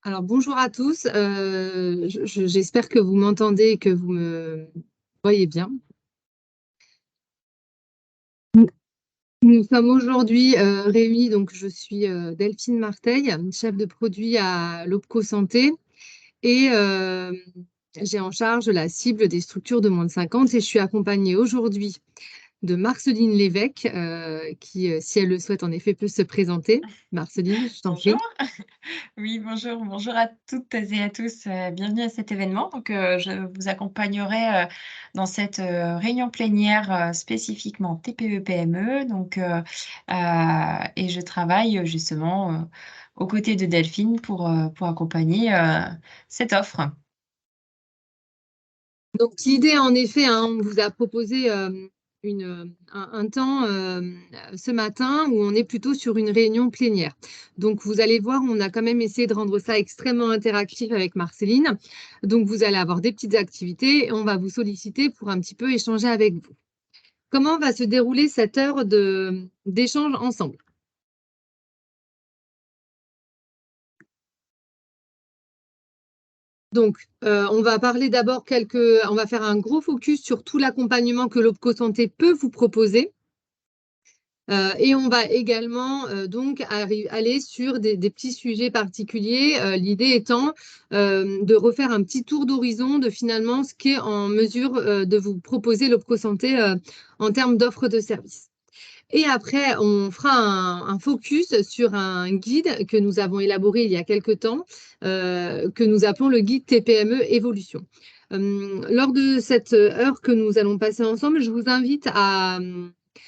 Alors, bonjour à tous. J'espère que vous m'entendez et que vous me voyez bien. Nous nous sommes aujourd'hui réunis, donc je suis Delphine Marteil, chef de produit à l'Opco Santé et j'ai en charge la cible des structures de moins de 50 et je suis accompagnée aujourd'hui de Marceline Lévesque qui, si elle le souhaite, en effet, peut se présenter. Marceline, je t'en Bonjour. prie. Oui, bonjour, bonjour à toutes et à tous, bienvenue à cet événement. Donc, je vous accompagnerai, dans cette, réunion plénière, spécifiquement TPE-PME. Donc, et je travaille, justement, aux côtés de Delphine pour accompagner, cette offre. Donc, l'idée, en effet, hein, on vous a proposé un temps ce matin où on est plutôt sur une réunion plénière. Donc, vous allez voir, on a quand même essayé de rendre ça extrêmement interactif avec Marceline. Donc, vous allez avoir des petites activités et on va vous solliciter pour un petit peu échanger avec vous. Comment va se dérouler cette heure d'échange ensemble? Donc, on va parler d'abord on va faire un gros focus sur tout l'accompagnement que l'Opco Santé peut vous proposer. Et on va également donc aller sur des petits sujets particuliers, l'idée étant de refaire un petit tour d'horizon de finalement ce qu'est en mesure de vous proposer l'Opco Santé en termes d'offres de services. Et après, on fera un focus sur un guide que nous avons élaboré il y a quelque temps, que nous appelons le guide TPME Évolution. Lors de cette heure que nous allons passer ensemble, je vous invite à,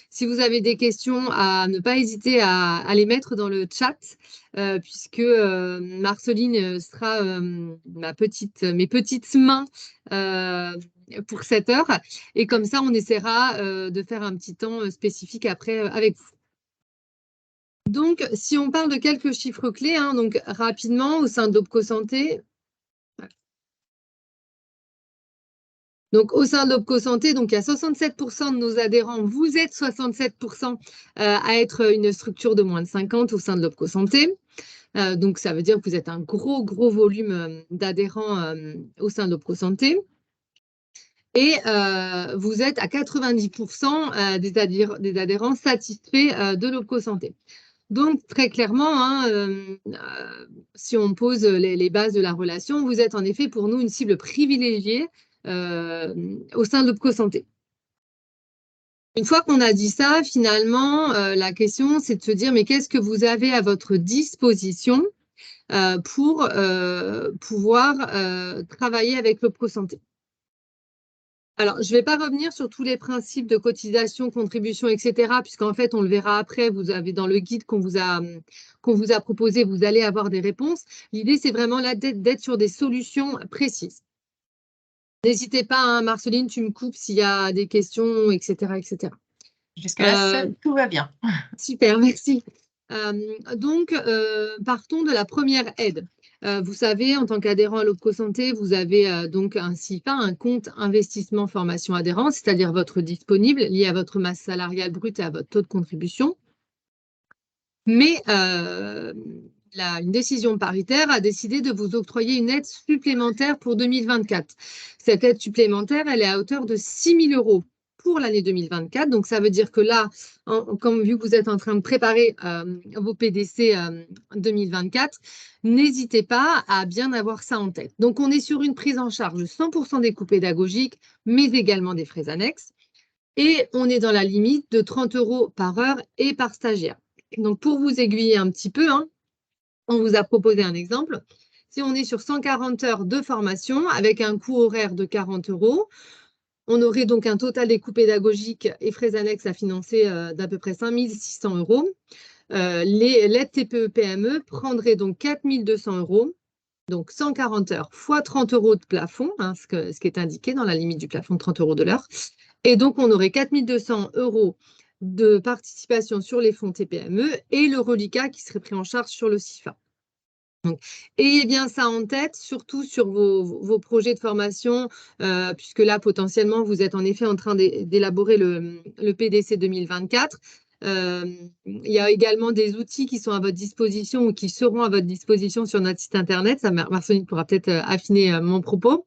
si vous avez des questions, à ne pas hésiter à les mettre dans le chat, puisque Marceline sera mes petites mains pour cette heure. Et comme ça, on essaiera de faire un petit temps spécifique après avec vous. Donc, si on parle de quelques chiffres clés, hein, donc rapidement, au sein d'Opco Santé, donc, au sein de l'Opco Santé, donc, il y a 67% de nos adhérents. Vous êtes 67% à être une structure de moins de 50 au sein de l'Opco Santé. Donc, ça veut dire que vous êtes un gros, gros volume d'adhérents au sein de l'Opco Santé. Et vous êtes à 90% des adhérents satisfaits de l'Opco Santé. Donc, très clairement, hein, si on pose les bases de la relation, vous êtes en effet pour nous une cible privilégiée au sein de l'Opco Santé. Une fois qu'on a dit ça, finalement, la question, c'est de se dire, mais qu'est-ce que vous avez à votre disposition pour pouvoir travailler avec l'Opco Santé? Alors, je ne vais pas revenir sur tous les principes de cotisation, contribution, etc., puisqu'en fait, on le verra après, vous avez dans le guide qu'on vous a proposé, vous allez avoir des réponses. L'idée, c'est vraiment là d'être sur des solutions précises. N'hésitez pas, hein, Marceline, tu me coupes s'il y a des questions, etc., etc. Jusque-là, tout va bien. Super, merci. Donc, partons de la première aide. Vous savez, en tant qu'adhérent à l'Opco Santé, vous avez donc un CIFA, un compte investissement formation adhérent, c'est-à-dire votre disponible lié à votre masse salariale brute et à votre taux de contribution. Mais une décision paritaire a décidé de vous octroyer une aide supplémentaire pour 2024. Cette aide supplémentaire, elle est à hauteur de 6 000 € pour l'année 2024. Donc, ça veut dire que là, comme vu que vous êtes en train de préparer vos PDC 2024, n'hésitez pas à bien avoir ça en tête. Donc, on est sur une prise en charge 100% des coûts pédagogiques, mais également des frais annexes. Et on est dans la limite de 30 € par heure et par stagiaire. Donc, pour vous aiguiller un petit peu, hein, on vous a proposé un exemple. Si on est sur 140 heures de formation avec un coût horaire de 40 €, on aurait donc un total des coûts pédagogiques et frais annexes à financer d'à peu près 5 600 €. L'aide TPE-PME prendrait donc 4 200 €, donc 140 heures fois 30 € de plafond, hein, ce qui est indiqué dans la limite du plafond de 30 € de l'heure. Et donc, on aurait 4 200 € de participation sur les fonds TPME et le reliquat qui serait pris en charge sur le CIFA. Donc, ayez bien ça en tête, surtout sur vos projets de formation, puisque là, potentiellement, vous êtes en effet en train d'élaborer le PDC 2024. Il y a également des outils qui sont à votre disposition ou qui seront à votre disposition sur notre site internet. Ça, Marceline pourra peut-être affiner mon propos.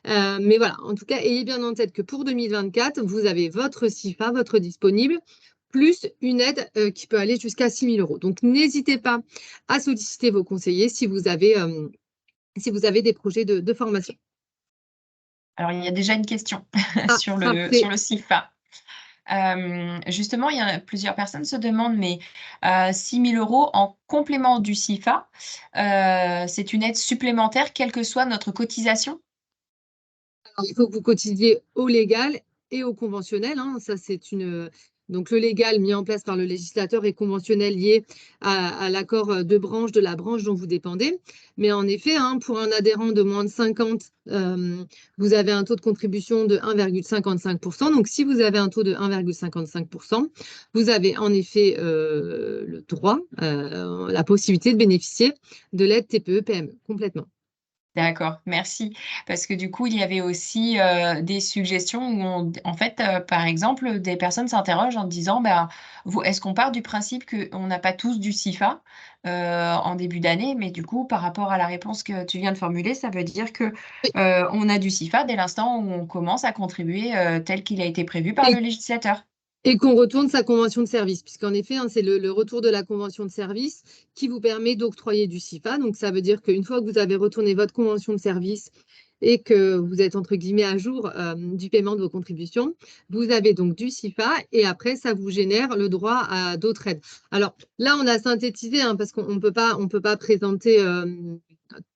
Mais voilà, en tout cas, ayez bien en tête que pour 2024, vous avez votre CIFA, votre disponible, plus une aide qui peut aller jusqu'à 6 000 euros. Donc, n'hésitez pas à solliciter vos conseillers si vous avez des projets de formation. Alors, il y a déjà une question Ah, sur parfait. le CIFA. Justement, il y a plusieurs personnes se demandent, mais 6 000 euros en complément du CIFA, c'est une aide supplémentaire, quelle que soit notre cotisation? Alors, il faut que vous cotisiez au légal et au conventionnel, hein. Ça, donc, le légal mis en place par le législateur et conventionnel lié à l'accord de branche de la branche dont vous dépendez. Mais en effet, hein, pour un adhérent de moins de 50, vous avez un taux de contribution de 1,55%. Donc, si vous avez un taux de 1,55%, vous avez en effet le droit, la possibilité de bénéficier de l'aide TPE-PME complètement. D'accord, merci. Parce que du coup, il y avait aussi des suggestions où, en fait, par exemple, des personnes s'interrogent en disant, ben, est-ce qu'on part du principe qu'on n'a pas tous du CIFA en début d'année, mais du coup, par rapport à la réponse que tu viens de formuler, ça veut dire que on a du CIFA dès l'instant où on commence à contribuer tel qu'il a été prévu par le Et législateur. Et qu'on retourne sa convention de service, puisqu'en effet, hein, c'est le retour de la convention de service qui vous permet d'octroyer du CIFA. Donc, ça veut dire qu'une fois que vous avez retourné votre convention de service et que vous êtes, entre guillemets, à jour du paiement de vos contributions, vous avez donc du CIFA et après, ça vous génère le droit à d'autres aides. Alors, là, on a synthétisé, hein, parce qu'on ne peut pas présenter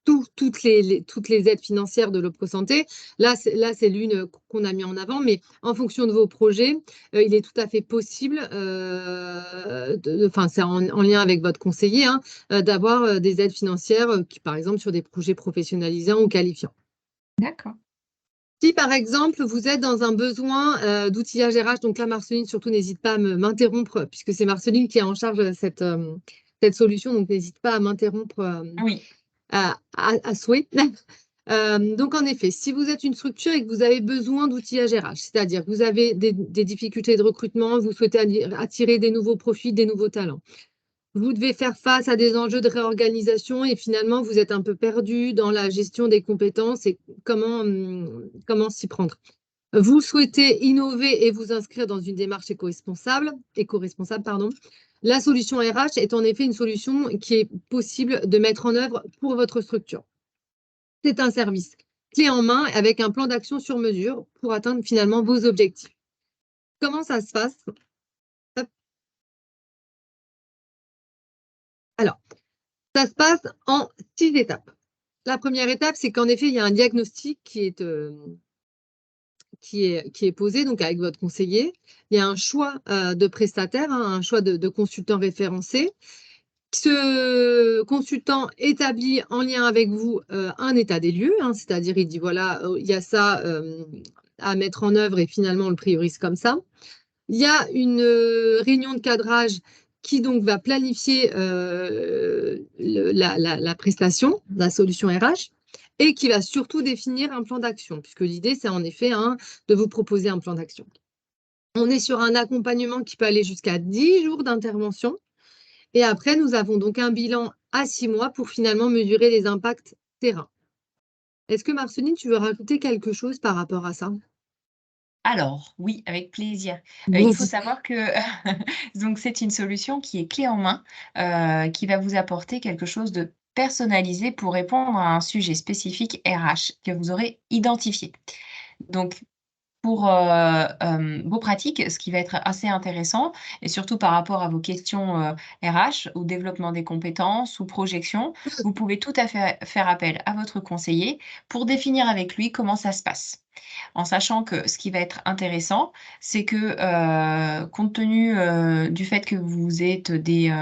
toutes les aides financières de l'Opco Santé. Là, c'est l'une qu'on a mis en avant, mais en fonction de vos projets, il est tout à fait possible, c'est en lien avec votre conseiller, hein, d'avoir des aides financières, qui, par exemple, sur des projets professionnalisants ou qualifiants. D'accord. Si, par exemple, vous êtes dans un besoin d'outillage RH, donc là, Marceline, surtout, n'hésite pas à m'interrompre, puisque c'est Marceline qui est en charge de cette solution, donc n'hésite pas à m'interrompre Oui. à souhait. Donc, en effet, si vous êtes une structure et que vous avez besoin d'outillage RH, c'est-à-dire que vous avez des difficultés de recrutement, vous souhaitez attirer des nouveaux profils, des nouveaux talents, vous devez faire face à des enjeux de réorganisation et finalement, vous êtes un peu perdu dans la gestion des compétences et comment s'y prendre. Vous souhaitez innover et vous inscrire dans une démarche éco-responsable, pardon. La solution RH est en effet une solution qui est possible de mettre en œuvre pour votre structure. C'est un service clé en main avec un plan d'action sur mesure pour atteindre finalement vos objectifs. Comment ça se passe? Hop. Alors, ça se passe en 6 étapes. La première étape, c'est qu'en effet, il y a un diagnostic qui est posé donc avec votre conseiller. Il y a un choix de prestataire, hein, un choix de consultant référencé. Ce consultant établit en lien avec vous un état des lieux, hein, c'est-à-dire il dit voilà, il y a ça à mettre en œuvre et finalement on le priorise comme ça. Il y a une réunion de cadrage qui donc va planifier la prestation, la solution RH, et qui va surtout définir un plan d'action, puisque l'idée, c'est en effet de vous proposer un plan d'action. On est sur un accompagnement qui peut aller jusqu'à 10 jours d'intervention. Et après, nous avons donc un bilan à 6 mois pour finalement mesurer les impacts terrain. Est-ce que Marceline, tu veux rajouter quelque chose par rapport à ça? Alors, oui, avec plaisir. Il faut Vas-y. savoir que donc c'est une solution qui est clé en main, qui va vous apporter quelque chose de personnalisé pour répondre à un sujet spécifique RH que vous aurez identifié. Donc pour, vos pratiques, ce qui va être assez intéressant et surtout par rapport à vos questions, RH ou développement des compétences ou projection, vous pouvez tout à fait faire appel à votre conseiller pour définir avec lui comment ça se passe. En sachant que ce qui va être intéressant, c'est que, compte tenu, du fait que vous êtes des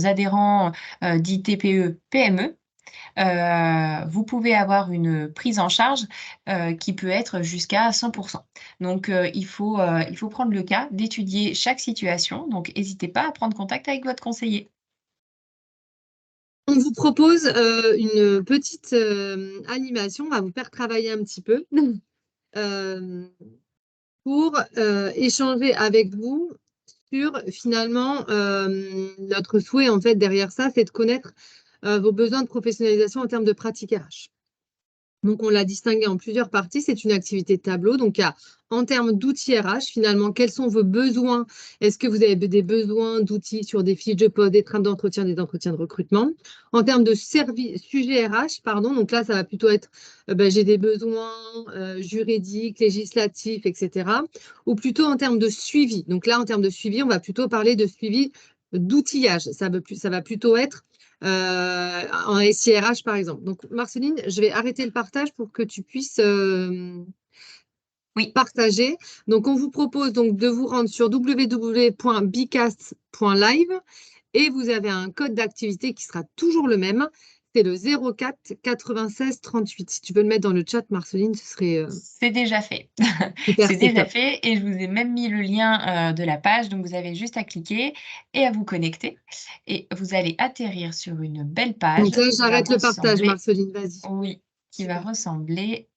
adhérents, dits TPE-PME, vous pouvez avoir une prise en charge, qui peut être jusqu'à 100. Donc, il faut prendre le cas d'étudier chaque situation, donc n'hésitez pas à prendre contact avec votre conseiller. On vous propose une petite animation, on va vous faire travailler un petit peu pour échanger avec vous sur, finalement, notre souhait, en fait, derrière ça, c'est de connaître vos besoins de professionnalisation en termes de pratique RH. Donc, on l'a distingué en plusieurs parties. C'est une activité de tableau. Donc, il y a en termes d'outils RH, finalement, quels sont vos besoins? Est-ce que vous avez des besoins d'outils sur des fiches de poste, des trames d'entretien, des entretiens de recrutement? En termes de sujets RH, pardon, donc là, ça va plutôt être j'ai des besoins juridiques, législatifs, etc. Ou plutôt en termes de suivi. Donc là, en termes de suivi, on va plutôt parler de suivi d'outillage. Ça va plutôt être en SIRH, par exemple. Donc, Marceline, je vais arrêter le partage pour que tu puisses Oui, partager. Donc, on vous propose donc de vous rendre sur www.bicast.live et vous avez un code d'activité qui sera toujours le même. C'est le 04 96 38. Si tu peux le mettre dans le chat, Marceline, ce serait c'est déjà fait. super, C'est c'est déjà top. fait et je vous ai même mis le lien de la page. Donc, vous avez juste à cliquer et à vous connecter. Et vous allez atterrir sur une belle Donc page là, qui va j'arrête le partage, ressembler, Marceline, vas-y. oui, qui va Super. ressembler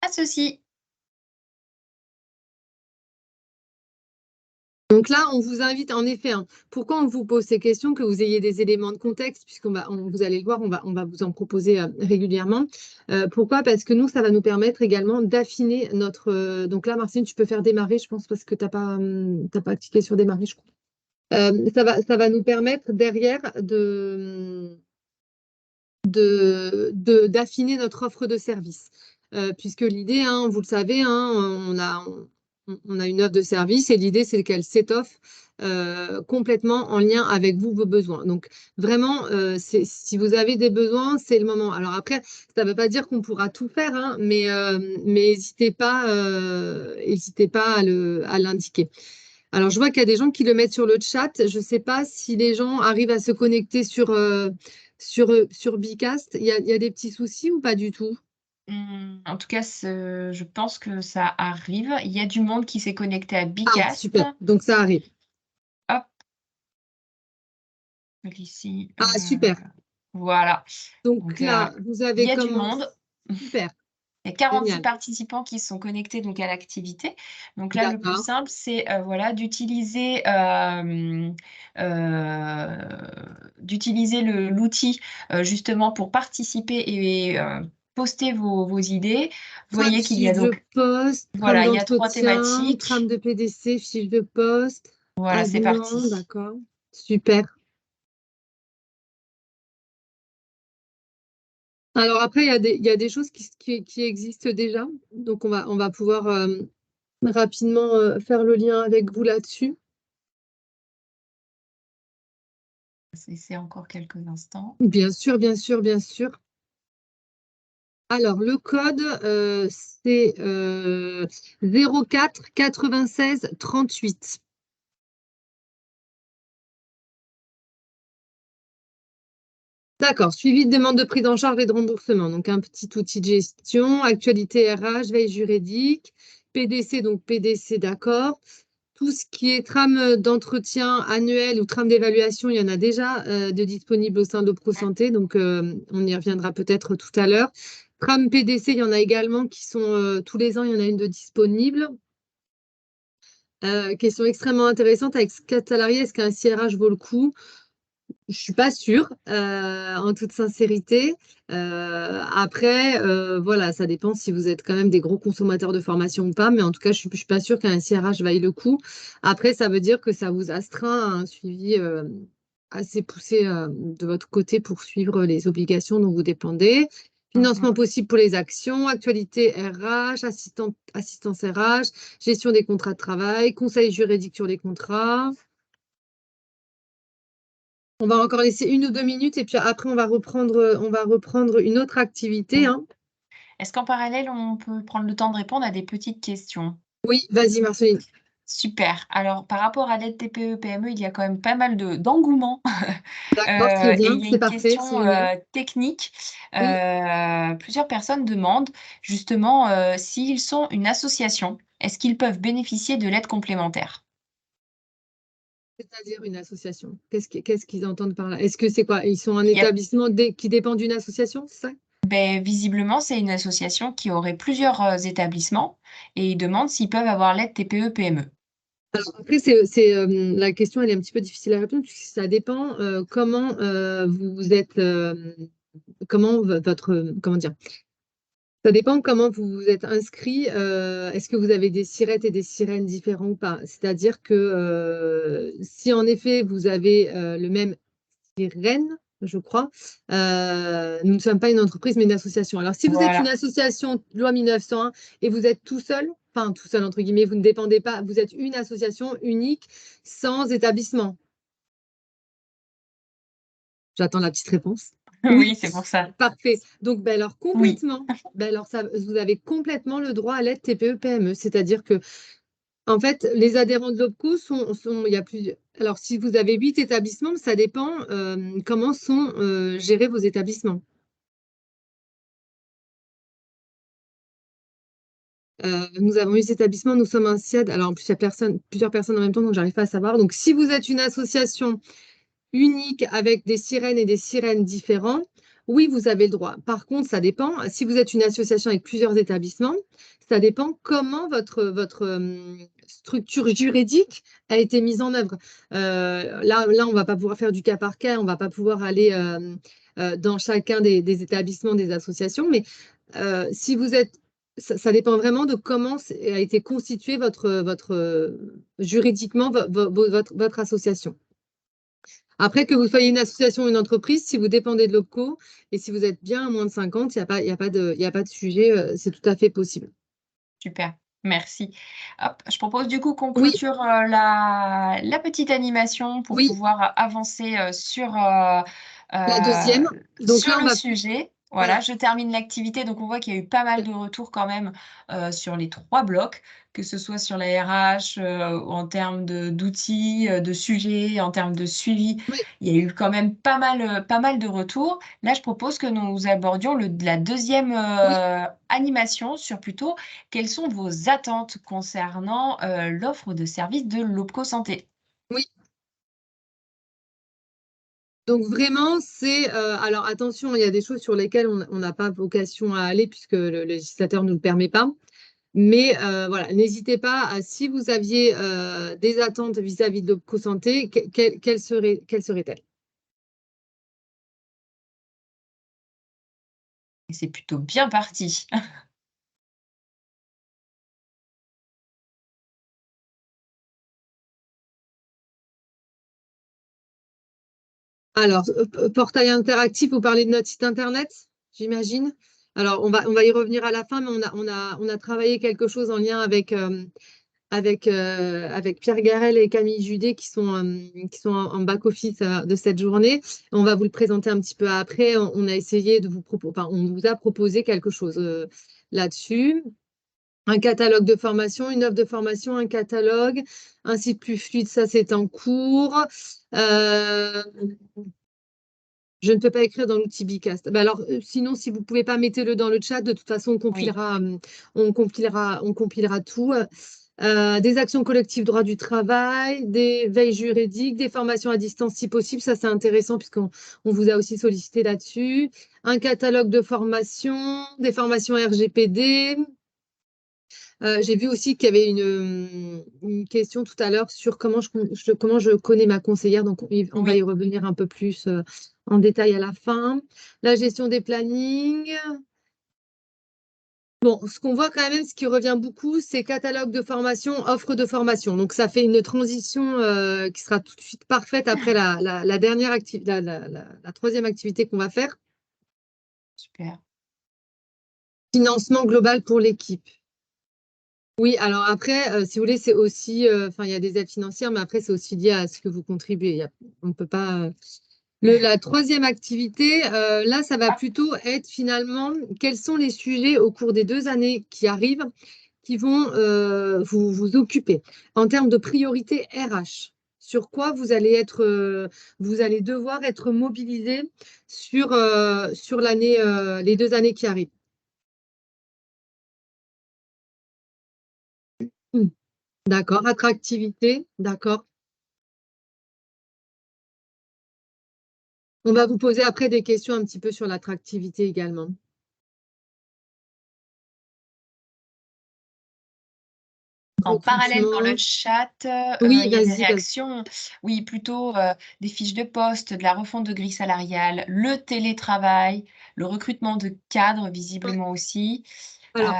à ceci. Donc là, on vous invite en effet, pourquoi on vous pose ces questions, que vous ayez des éléments de contexte, vous allez le voir, on va vous en proposer régulièrement. Pourquoi? Parce que nous, ça va nous permettre également d'affiner notre... donc là, Martine, tu peux faire démarrer, je pense, parce que tu n'as pas cliqué sur démarrer, je crois. Ça va nous permettre derrière d'affiner notre offre de service. Puisque l'idée, vous le savez, on a une offre de service et l'idée, c'est qu'elle s'étoffe complètement en lien avec vous, vos besoins. Donc, vraiment, si vous avez des besoins, c'est le moment. Alors après, ça ne veut pas dire qu'on pourra tout faire, mais n'hésitez pas à l'indiquer. Alors, je vois qu'il y a des gens qui le mettent sur le chat. Je ne sais pas si les gens arrivent à se connecter sur Bicast. Il y a des petits soucis ou pas du tout? En tout cas, je pense que ça arrive. Il y a du monde qui s'est connecté à Ah, Bicast. super. Donc, ça arrive. Hop, ici. Ah, super. Voilà. Donc Donc, là, vous il avez y a du commencé. monde. Super. Il y a 46 Génial. participants qui sont connectés donc, à l'activité. Donc là, le plus D'accord. simple, c'est voilà, d'utiliser l'outil justement pour participer et poster vos idées. Vous Trame voyez qu'il y a fiche de donc, poste, trame voilà, il y a 3 d'entretien, trame thématiques. de PDC, fiche de poste, Voilà, c'est avenant, parti. d'accord. Super. Alors après, il y a des choses qui existent déjà. Donc, on va pouvoir rapidement faire le lien avec vous là-dessus. C'est encore quelques instants. Bien sûr, bien sûr, bien sûr. Alors, le code, c'est 04 96 38. D'accord, suivi de demande de prise en charge et de remboursement. Donc, un petit outil de gestion, actualité RH, veille juridique, PDC, donc PDC, d'accord. Tout ce qui est trame d'entretien annuel ou trame d'évaluation, il y en a déjà de disponibles au sein de ProSanté, donc on y reviendra peut-être tout à l'heure. Trame PDC, il y en a également qui sont tous les ans, il y en a une de disponible. Question extrêmement intéressante avec 4 salariés, est-ce qu'un CRH vaut le coup? Je suis pas sûre, en toute sincérité. Après, voilà, ça dépend si vous êtes quand même des gros consommateurs de formation ou pas, mais en tout cas, je suis pas sûre qu'un SIRH vaille le coup. Après, ça veut dire que ça vous astreint à un suivi assez poussé de votre côté pour suivre les obligations dont vous dépendez. Financement possible pour les actions, actualité RH, assistance RH, gestion des contrats de travail, conseil juridique sur les contrats. On va encore laisser 1 ou 2 minutes et puis après, on va reprendre une autre activité. Est-ce qu'en parallèle, on peut prendre le temps de répondre à des petites questions? Oui, vas-y, Marceline. Super. Alors, par rapport à l'aide TPE-PME, il y a quand même pas mal d'engouement. D'accord, très Et bien, il y a c'est une parfait, c'est question génial. technique. Oui, Plusieurs personnes demandent justement s'ils sont une association, est-ce qu'ils peuvent bénéficier de l'aide complémentaire? c'est-à-dire une association. Qu'est-ce qu'ils entendent par là? Est-ce que c'est quoi? Ils sont un Il y a- établissement qui dépend d'une association, c'est ça? Ben, visiblement, c'est une association qui aurait plusieurs établissements et ils demandent s'ils peuvent avoir l'aide TPE-PME. Alors après, la question, elle est un petit peu difficile à répondre puisque ça dépend comment vous êtes, comment dire, ça dépend comment vous vous êtes inscrit. Est-ce que vous avez des sirettes et des sirènes différents ou pas? C'est-à-dire que si en effet vous avez le même sirène, je crois, nous ne sommes pas une entreprise mais une association. Alors si vous êtes une Voilà. association loi 1901 et vous êtes tout seul, enfin tout seul entre guillemets, vous ne dépendez pas, vous êtes une association unique sans établissement. J'attends la petite réponse. Oui, Oui, c'est pour ça. parfait. Donc, ben alors Oui. complètement. Ben alors ça, vous avez complètement le droit à l'aide TPE-PME. C'est-à-dire que, en fait, les adhérents de l'OPCO il y a plusieurs. Alors, si vous avez 8 établissements, ça dépend comment sont gérés vos établissements. Nous avons 8 établissements, nous sommes un SIAD. Alors, en plus, il y a plusieurs personnes en même temps, donc j'arrive pas à savoir. Donc, si vous êtes une association unique avec des sirènes et des sirènes différents, oui, vous avez le droit. Par contre, ça dépend. Si vous êtes une association avec plusieurs établissements, ça dépend comment votre structure juridique a été mise en œuvre. Là, on ne va pas pouvoir faire du cas par cas, on ne va pas pouvoir aller dans chacun des établissements, des associations, mais si vous êtes, ça dépend vraiment de comment a été constituée juridiquement votre association. Après, que vous soyez une association ou une entreprise, si vous dépendez de l'OPCO et si vous êtes bien à moins de 50, il y a pas de sujet, c'est tout à fait possible. Super, merci. Hop, je propose du coup qu'on Oui, clôture la petite animation pour oui, pouvoir avancer la deuxième. Donc sur là, on le va, sujet. voilà. Voilà, je termine l'activité. Donc, on voit qu'il y a eu pas mal de retours quand même sur les 3 blocs, que ce soit sur la RH, en termes d'outils, de sujets, en termes de suivi. Oui, Il y a eu quand même pas mal de retours. Là, je propose que nous abordions la deuxième oui, animation sur plutôt quelles sont vos attentes concernant l'offre de services de l'OPCO Santé? oui. Donc vraiment, alors attention, il y a des choses sur lesquelles on n'a pas vocation à aller puisque le législateur ne nous le permet pas. Mais voilà, n'hésitez pas si vous aviez des attentes vis-à-vis de l'OPCO Santé, quelles seraient-elles? Et c'est plutôt bien parti. Alors, portail interactif, vous parlez de notre site internet, j'imagine. Alors, on va y revenir à la fin, mais on a travaillé quelque chose en lien avec Pierre Garel et Camille Judet qui sont en back-office de cette journée. On va vous le présenter un petit peu après. On a essayé de enfin, on vous a proposé quelque chose là-dessus. Un catalogue de formation, une offre de formation, un catalogue, un site plus fluide, ça c'est en cours. Euh, je ne peux pas écrire dans l'outil Bicast. Bah alors, sinon, si vous ne pouvez pas, mettez-le dans le chat. De toute façon, Oui, on compilera tout. Des actions collectives droit du travail, des veilles juridiques, des formations à distance si possible. Ça, c'est intéressant puisqu'on vous a aussi sollicité là-dessus. Un catalogue de formations, des formations RGPD. J'ai vu aussi qu'il y avait une question tout à l'heure sur comment je connais ma conseillère. Donc, on va y oui, revenir un peu plus en détail à la fin. La gestion des plannings. Bon, ce qu'on voit quand même, ce qui revient beaucoup, c'est catalogue de formation, offre de formation. Donc, ça fait une transition qui sera tout de suite parfaite après la dernière activité, la troisième activité qu'on va faire. super. Financement global pour l'équipe. Oui, alors après, si vous voulez, c'est aussi, enfin, il y a des aides financières, mais après, c'est aussi lié à ce que vous contribuez. On ne peut pas. La troisième activité, là, ça va Ah, plutôt être finalement quels sont les sujets au cours des 2 années qui arrivent qui vont vous occuper en termes de priorité RH. Sur quoi vous allez devoir être mobilisé sur les 2 années qui arrivent. Hmm. D'accord. Attractivité, d'accord. On va vous poser après des questions un petit peu sur l'attractivité également. En parallèle, dans le recrutement. chat, Oui, il y a des vas-y. réactions. Oui, plutôt des fiches de poste, de la refonte de grille salariale, le télétravail, le recrutement de cadres, visiblement aussi. Alors,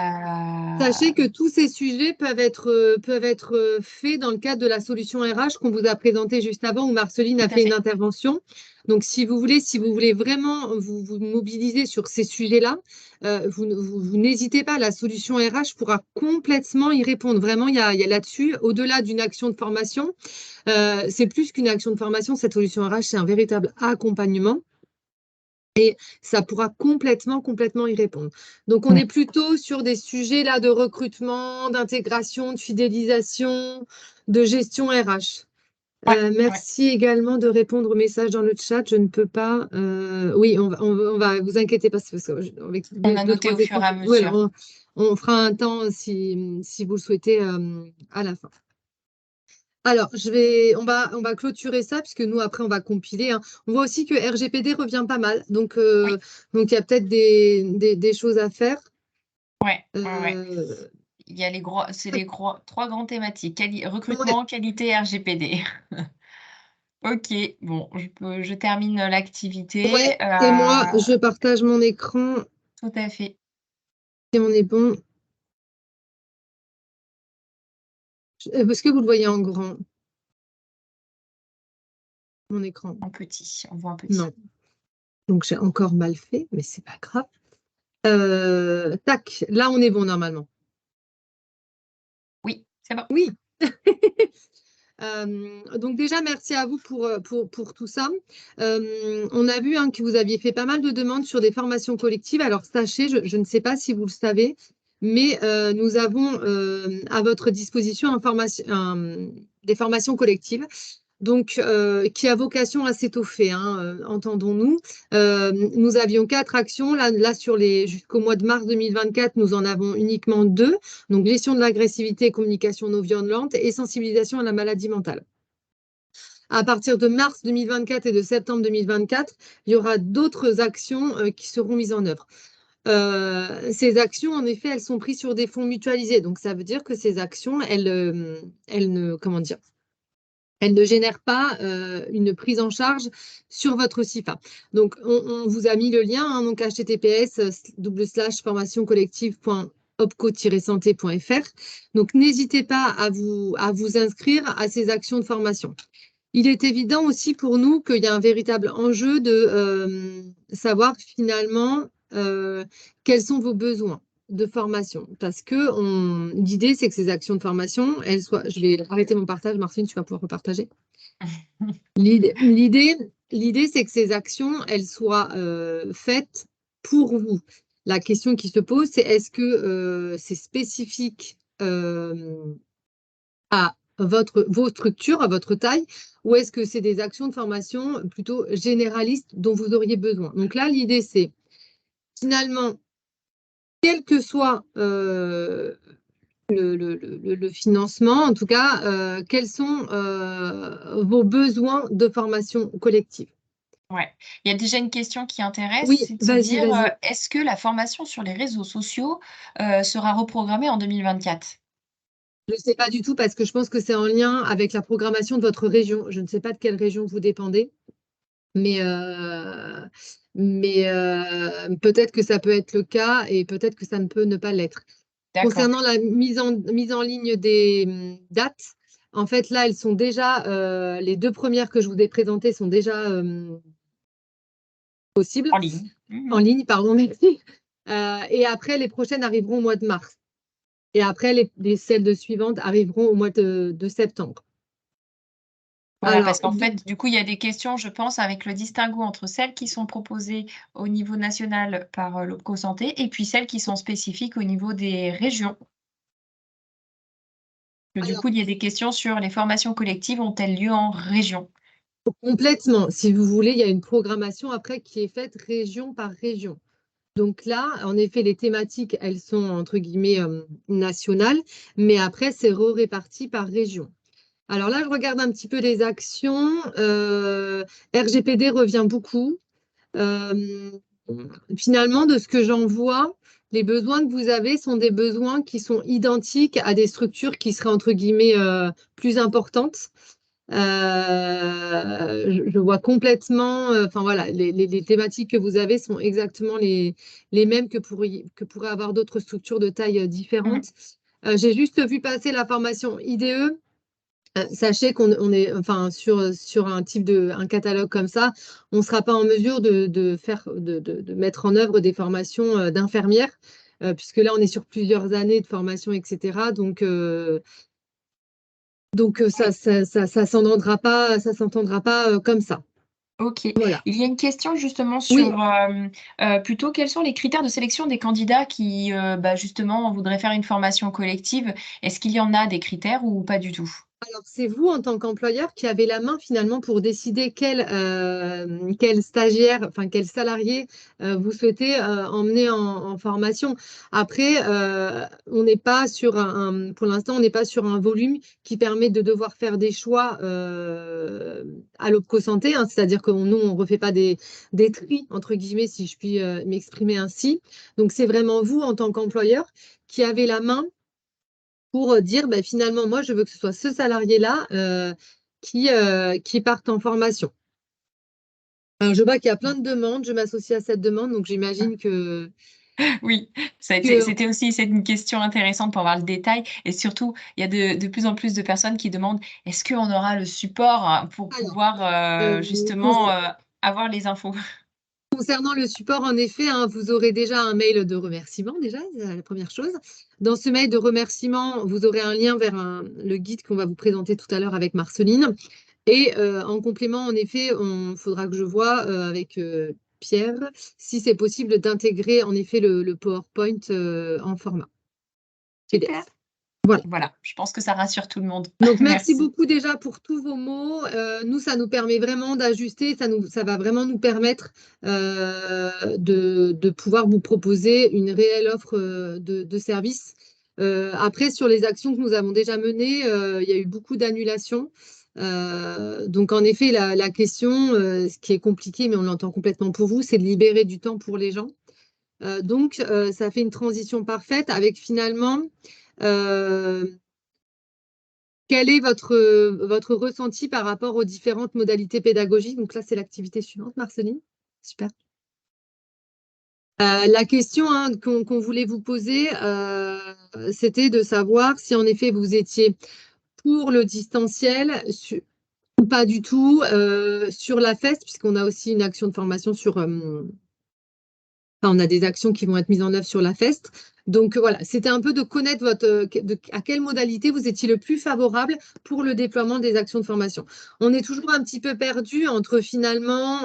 sachez que tous ces sujets peuvent être faits dans le cadre de la solution RH qu'on vous a présentée juste avant, où Marceline a Tout à fait une fait. intervention. Donc, si vous voulez vraiment vous mobiliser sur ces sujets-là, vous n'hésitez pas, la solution RH pourra complètement y répondre. Vraiment, il y a là-dessus, au-delà d'une action de formation, c'est plus qu'une action de formation, cette solution RH, c'est un véritable accompagnement. Et ça pourra complètement y répondre. Donc, on est plutôt sur des sujets là de recrutement, d'intégration, de fidélisation, de gestion RH. Ouais, ouais. Merci également de répondre aux messages dans le chat. Je ne peux pas. Oui, on va, vous inquiétez pas, parce que avec On a deux, noté trois au fur écrans. et à Voilà, mesure. on fera un temps si vous le souhaitez à la fin. Alors, on va clôturer ça, puisque nous, après, on va compiler, hein. On voit aussi que RGPD revient pas mal. Oui, Donc il y a peut-être des choses à faire. ouais, ouais, ouais. Euh, Il y a trois grandes thématiques. ouais, Recrutement, qualité, RGPD. Ok, bon, je termine ouais. l'activité. Et moi, je partage mon écran Tout à fait. et on est bon. Est-ce que vous le voyez en grand, mon écran? En petit, on voit en petit. Non. Donc j'ai encore mal fait, mais c'est pas grave. Tac, là, on est bon normalement. Oui, c'est bon. Oui. Donc déjà, merci à vous pour tout ça. On a vu, hein, que vous aviez fait pas mal de demandes sur des formations collectives. Alors sachez, je ne sais pas si vous le savez, mais nous avons à votre disposition des formations collectives. Donc, qui a vocation à s'étoffer, hein, entendons-nous. Nous avions 4 actions. Là jusqu'au mois de mars 2024, nous en avons uniquement 2. Donc, gestion de l'agressivité et communication non violente et sensibilisation à la maladie mentale. À partir de mars 2024 et de septembre 2024, il y aura d'autres actions qui seront mises en œuvre. Ces actions, en effet, elles sont prises sur des fonds mutualisés. Donc, ça veut dire que ces actions, comment dire, elles ne génèrent pas une prise en charge sur votre CIFA. Donc, on vous a mis le lien, hein, donc https://formationcollective.opco-santé.fr. Donc, n'hésitez pas à vous inscrire à ces actions de formation. Il est évident aussi pour nous qu'il y a un véritable enjeu de savoir finalement quels sont vos besoins de formation. Parce que l'idée, c'est que ces actions de formation, elles soient. Je vais arrêter mon partage, Martine, tu vas pouvoir repartager. L'idée, c'est que ces actions, elles soient faites pour vous. La question qui se pose, c'est est-ce que c'est spécifique à vos structures, à votre taille, ou est-ce que c'est des actions de formation plutôt généralistes dont vous auriez besoin? Donc là, l'idée, c'est finalement, quel que soit le financement, en tout cas, quels sont vos besoins de formation collective? Ouais. Il y a déjà une question qui intéresse, Oui, c'est de se vas-y, dire, vas-y. est-ce que la formation sur les réseaux sociaux sera reprogrammée en 2024? Je ne sais pas du tout parce que je pense que c'est en lien avec la programmation de votre région. Je ne sais pas de quelle région vous dépendez. Mais, peut-être que ça peut être le cas et peut-être que ça ne peut ne pas l'être. D'accord. Concernant la mise en ligne des dates, en fait, là, elles sont déjà, les 2 premières que je vous ai présentées sont déjà possibles, En ligne. en Mhm. ligne, pardon, merci. Et après, les prochaines arriveront au mois de mars. Et après, celles de suivantes arriveront au mois de septembre. Voilà, Alors, parce qu'en fait, du coup, il y a des questions, je pense, avec le distinguo entre celles qui sont proposées au niveau national par l'OPCO Santé et puis celles qui sont spécifiques au niveau des régions. Du alors, coup, il y a des questions sur les formations collectives ont-elles lieu en région? complètement, si vous voulez, il y a une programmation après qui est faite région par région. Donc là, en effet, les thématiques, elles sont entre guillemets nationales, mais après, c'est réparti par région. Alors là, je regarde un petit peu les actions. RGPD revient beaucoup. Euh, Finalement, de ce que j'en vois, les besoins que vous avez sont des besoins qui sont identiques à des structures qui seraient entre guillemets plus importantes. Je vois complètement, enfin voilà, les thématiques que vous avez sont exactement les mêmes que pourraient avoir d'autres structures de taille différentes. J'ai juste vu passer la formation IDE. Sachez qu'on est, enfin, sur un catalogue comme ça, on ne sera pas en mesure de mettre en œuvre des formations d'infirmières, puisque là, on est sur plusieurs années de formation, etc. Donc ça s'entendra pas comme ça. Ok. Voilà. Il y a une question justement Oui, sur plutôt quels sont les critères de sélection des candidats qui justement voudraient faire une formation collective. Est-ce qu'il y en a des critères ou pas du tout? alors c'est vous en tant qu'employeur qui avez la main finalement pour décider quel stagiaire, enfin quel salarié vous souhaitez emmener en formation. Après, on n'est pas sur pour l'instant, on n'est pas sur un volume qui permet de devoir faire des choix à l'Opco Santé, hein, c'est-à-dire que nous, on ne refait pas des tris, entre guillemets, si je puis m'exprimer ainsi. Donc c'est vraiment vous en tant qu'employeur qui avez la main pour dire bah, finalement, moi, je veux que ce soit ce salarié-là qui parte en formation. Alors, je vois qu'il y a plein de demandes, je m'associe à cette demande, donc j'imagine Oui, que c'était aussi c'est une question intéressante pour voir le détail. Et surtout, il y a de plus en plus de personnes qui demandent est-ce qu'on aura le support pour alors, pouvoir con- justement avoir les infos? concernant le support, en effet, hein, vous aurez déjà un mail de remerciement, déjà, c'est la première chose. Dans ce mail de remerciement, vous aurez un lien vers le guide qu'on va vous présenter tout à l'heure avec Marceline. Et en complément, en effet, il faudra que je vois avec Pierre si c'est possible d'intégrer en effet le PowerPoint en format Super. PDF. Voilà. Voilà, je pense que ça rassure tout le monde. Donc, merci Merci. beaucoup déjà pour tous vos mots. Nous, ça nous permet vraiment d'ajuster, ça va vraiment nous permettre de pouvoir vous proposer une réelle offre de services. Après, sur les actions que nous avons déjà menées, il y a eu beaucoup d'annulations. Donc, en effet, la question, ce qui est compliqué, mais on l'entend complètement pour vous, c'est de libérer du temps pour les gens. Donc, ça fait une transition parfaite avec finalement euh, quel est votre ressenti par rapport aux différentes modalités pédagogiques? Donc là, c'est l'activité suivante, Marceline. Super. La question hein, qu'on voulait vous poser, c'était de savoir si en effet vous étiez pour le distanciel ou pas du tout sur la FEST, puisqu'on a aussi une action de formation on a des actions qui vont être mises en œuvre sur la FEST. Donc voilà, c'était un peu de connaître à quelle modalité vous étiez le plus favorable pour le déploiement des actions de formation. On est toujours un petit peu perdu entre finalement,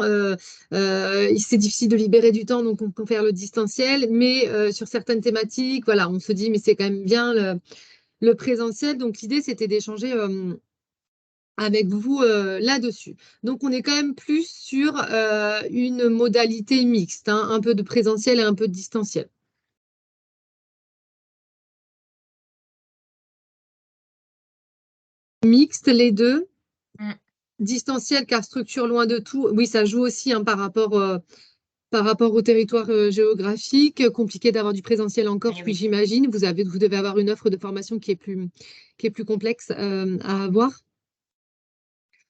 c'est difficile de libérer du temps, donc on peut faire le distanciel, mais sur certaines thématiques, voilà, on se dit, mais c'est quand même bien le présentiel. Donc l'idée, c'était d'échanger avec vous là-dessus. Donc, on est quand même plus sur une modalité mixte, hein, un peu de présentiel et un peu de distanciel. Mixte, les deux. Mm. Distanciel, car structure loin de tout. Oui, ça joue aussi hein, par rapport au territoire géographique. Compliqué d'avoir du présentiel en Corse, Eh oui, oui. j'imagine. Vous devez avoir une offre de formation qui est plus complexe à avoir.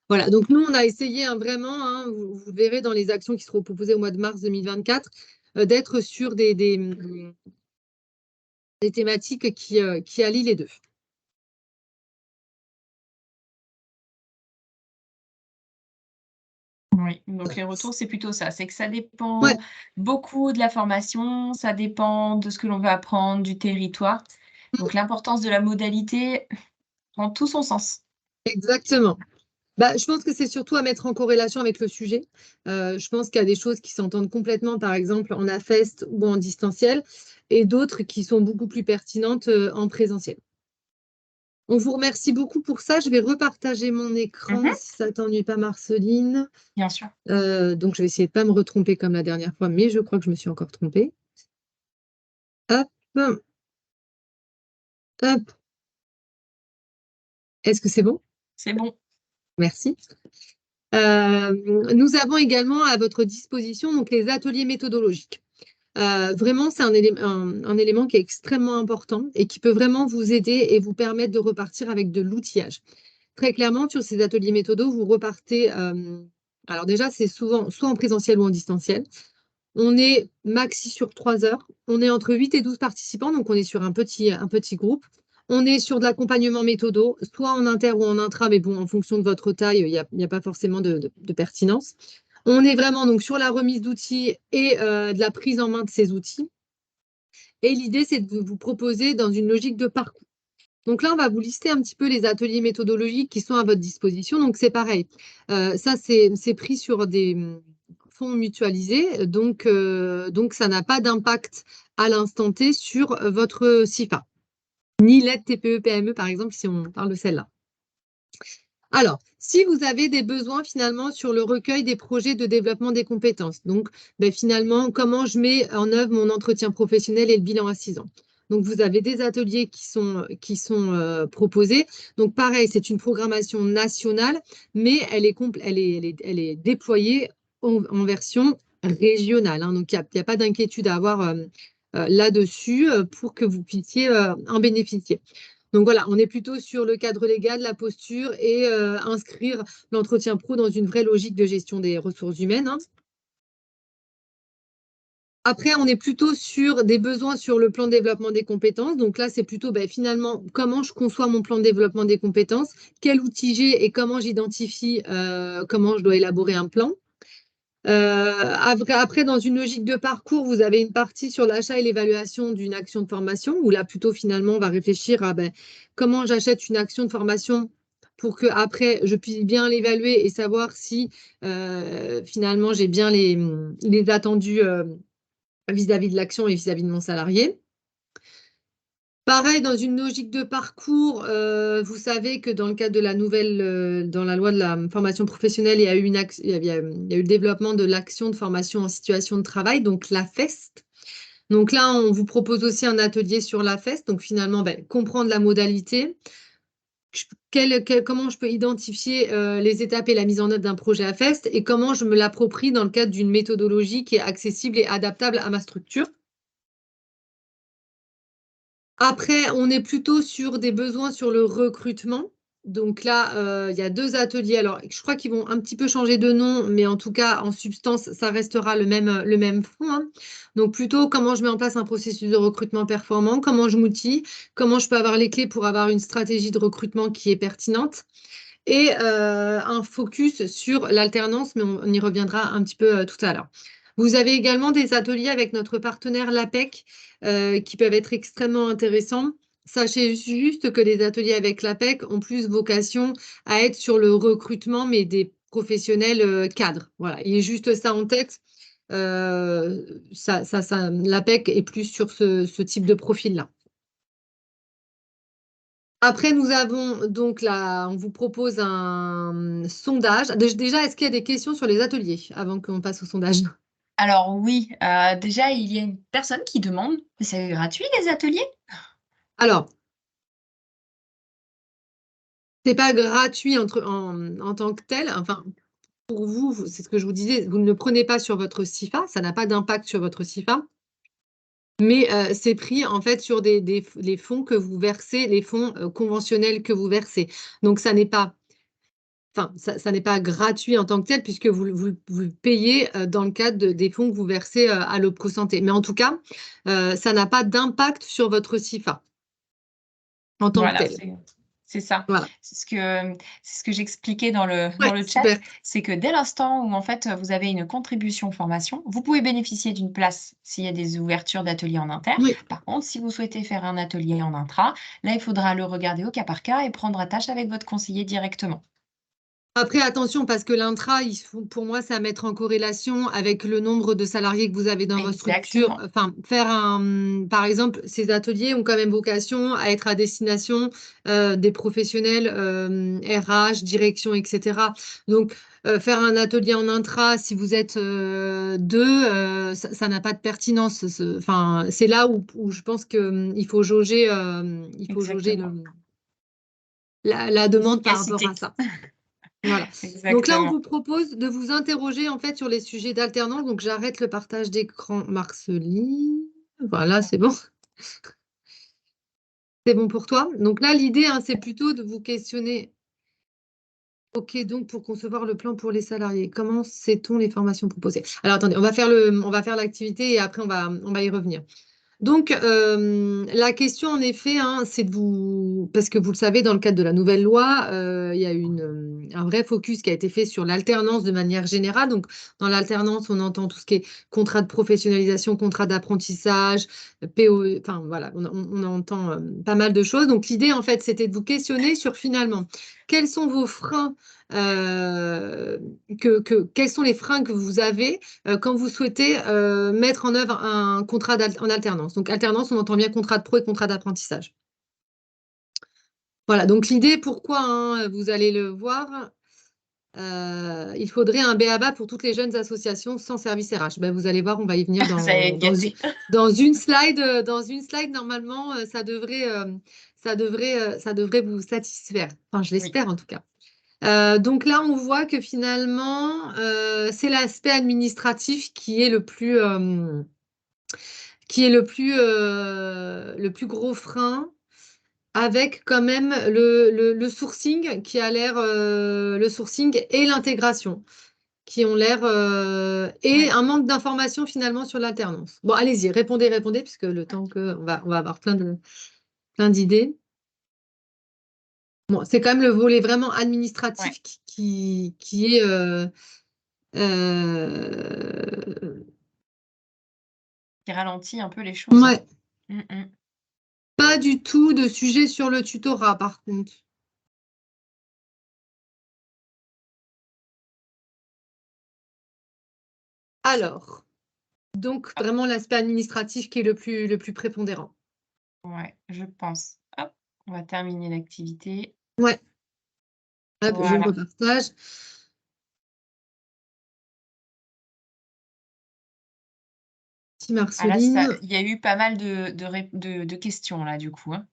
Voilà, donc nous, on a essayé hein, vraiment, hein, vous verrez dans les actions qui seront proposées au mois de mars 2024, d'être sur des thématiques qui allient les deux. Oui, donc les retours, c'est plutôt ça, c'est que ça Ouais, dépend beaucoup de la formation, ça dépend de ce que l'on veut apprendre, du territoire. Donc l'importance de la modalité prend tout son sens. exactement. Bah, je pense que c'est surtout à mettre en corrélation avec le sujet. Je pense qu'il y a des choses qui s'entendent complètement, par exemple en AFEST ou en distanciel, et d'autres qui sont beaucoup plus pertinentes en présentiel. On vous remercie beaucoup pour ça. Je vais repartager mon écran Mhm, si ça ne t'ennuie pas, Marceline. bien sûr. Donc, je vais essayer de ne pas me retromper comme la dernière fois, mais je crois que je me suis encore trompée. Hop, hop. Est-ce que c'est bon? C'est bon. Merci. Nous avons également à votre disposition donc, les ateliers méthodologiques. Vraiment, c'est un élément qui est extrêmement important et qui peut vraiment vous aider et vous permettre de repartir avec de l'outillage. Très clairement, sur ces ateliers méthodos, vous repartez. Alors déjà, c'est souvent soit en présentiel ou en distanciel. On est maxi sur 3 heures. On est entre 8 et 12 participants, donc on est sur un petit groupe. On est sur de l'accompagnement méthodo, soit en inter ou en intra, mais bon, en fonction de votre taille, il y a pas forcément de pertinence. On est vraiment donc sur la remise d'outils et de la prise en main de ces outils. Et l'idée, c'est de vous proposer dans une logique de parcours. Donc là, on va vous lister un petit peu les ateliers méthodologiques qui sont à votre disposition. Donc c'est pareil. Ça, c'est pris sur des fonds mutualisés. Donc ça n'a pas d'impact à l'instant T sur votre CIFA, ni l'aide TPE-PME, par exemple, si on parle de celle-là. Alors, si vous avez des besoins finalement sur le recueil des projets de développement des compétences, donc finalement, comment je mets en œuvre mon entretien professionnel et le bilan à 6 ans. Donc, vous avez des ateliers qui sont proposés. Donc, pareil, c'est une programmation nationale, mais elle est déployée en version régionale, hein. Donc, il n'y a pas d'inquiétude à avoir là-dessus pour que vous puissiez en bénéficier. Donc voilà, on est plutôt sur le cadre légal, la posture et inscrire l'entretien pro dans une vraie logique de gestion des ressources humaines, hein. Après, on est plutôt sur des besoins sur le plan de développement des compétences. Donc là, c'est plutôt finalement comment je conçois mon plan de développement des compétences, quel outil j'ai et comment j'identifie comment je dois élaborer un plan. Après, dans une logique de parcours, vous avez une partie sur l'achat et l'évaluation d'une action de formation, où là, plutôt, finalement, on va réfléchir à comment j'achète une action de formation pour que après je puisse bien l'évaluer et savoir si finalement j'ai bien les attendus vis-à-vis de l'action et vis-à-vis de mon salarié. Pareil, dans une logique de parcours, vous savez que dans le cadre de la nouvelle, dans la loi de la formation professionnelle, il y a eu il y a eu le développement de l'action de formation en situation de travail, donc la FEST. Donc là, on vous propose aussi un atelier sur la FEST, donc finalement, comprendre la modalité, comment je peux identifier les étapes et la mise en œuvre d'un projet à FEST et comment je me l'approprie dans le cadre d'une méthodologie qui est accessible et adaptable à ma structure. Après, on est plutôt sur des besoins sur le recrutement. Donc là, il y a 2 ateliers. Alors, je crois qu'ils vont un petit peu changer de nom, mais en tout cas, en substance, ça restera le même fond, hein. Donc plutôt comment je mets en place un processus de recrutement performant, comment je m'outille, comment je peux avoir les clés pour avoir une stratégie de recrutement qui est pertinente et un focus sur l'alternance, mais on y reviendra un petit peu tout à l'heure. Vous avez également des ateliers avec notre partenaire l'APEC qui peuvent être extrêmement intéressants. Sachez juste que les ateliers avec l'APEC ont plus vocation à être sur le recrutement, mais des professionnels cadres. Voilà, il y a juste ça en tête. L'APEC est plus sur ce type de profil-là. Après, nous avons donc là, on vous propose un sondage. Déjà, est-ce qu'il y a des questions sur les ateliers avant qu'on passe au sondage? Alors oui, déjà, il y a une personne qui demande, mais c'est gratuit les ateliers? Alors, c'est pas gratuit en tant que tel. Enfin, pour vous, c'est ce que je vous disais, vous ne le prenez pas sur votre CIFA, ça n'a pas d'impact sur votre CIFA, mais c'est pris en fait sur les fonds que vous versez, les fonds conventionnels que vous versez. Donc, ça n'est pas. Enfin, ça n'est pas gratuit en tant que tel puisque vous payez dans le cadre des fonds que vous versez à l'Opco Santé. Mais en tout cas, ça n'a pas d'impact sur votre CIFA en tant que Voilà, tel. c'est ça. Voilà. C'est ce que j'expliquais dans le Ouais, chat, super. c'est que dès l'instant où en fait vous avez une contribution formation, vous pouvez bénéficier d'une place s'il y a des ouvertures d'ateliers en inter. Oui. Par contre, si vous souhaitez faire un atelier en intra, là, il faudra le regarder au cas par cas et prendre attache avec votre conseiller directement. Après, attention, parce que l'intra, pour moi, c'est à mettre en corrélation avec le nombre de salariés que vous avez dans votre structure. Exactement. Enfin, par exemple, ces ateliers ont quand même vocation à être à destination des professionnels RH, direction, etc. Donc, faire un atelier en intra, si vous êtes deux, ça n'a pas de pertinence. Enfin, c'est là où je pense qu'il faut jauger, Exactement. la demande par rapport L'efficacité. à ça. Voilà. Donc là, on vous Exactement. propose de vous interroger en fait sur les sujets d'alternance. Donc j'arrête le partage d'écran, Marceline. Voilà, c'est bon. C'est bon pour toi. Donc là, l'idée, hein, c'est plutôt de vous questionner. Ok, donc pour concevoir le plan pour les salariés, comment sait-on les formations proposées? Alors attendez, on va faire l'activité et après on va y revenir. Donc, la question, en effet, hein, c'est de vous, parce que vous le savez, dans le cadre de la nouvelle loi, il y a un vrai focus qui a été fait sur l'alternance de manière générale. Donc, dans l'alternance, on entend tout ce qui est contrat de professionnalisation, contrat d'apprentissage, PO, enfin voilà, on entend pas mal de choses. Donc, l'idée, en fait, c'était de vous questionner sur finalement, quels sont vos freins, quels sont les freins que vous avez quand vous souhaitez mettre en œuvre un contrat en alternance. Donc, alternance, on entend bien contrat de pro et contrat d'apprentissage. Voilà, donc l'idée, pourquoi, hein, vous allez le voir, il faudrait un BABA pour toutes les jeunes associations sans service RH. Ben, vous allez voir, on va y venir Vous allez être gâtés. dans une slide, normalement, ça devrait vous satisfaire. Enfin, je Oui. l'espère en tout cas. Donc là, on voit que finalement, c'est l'aspect administratif qui est le plus gros frein, avec quand même le sourcing qui a l'air, le sourcing et l'intégration qui ont l'air, et Ouais. un manque d'informations finalement sur l'alternance. Bon, allez-y, répondez, puisque le temps on va avoir plein d'idées. Bon, c'est quand même le volet vraiment Ouais. administratif qui est euh, Qui ralentit un peu les choses, hein. ouais, Mm, mm. pas du tout de sujet sur le tutorat, par contre. Alors, donc Hop. vraiment l'aspect administratif qui est le plus prépondérant. Ouais, je pense. Hop, on va terminer l'activité. Ouais, hop, je le Voilà. repartage. Petit Ah là, ça, Marceline. il y a eu pas mal de questions là, du coup, hein.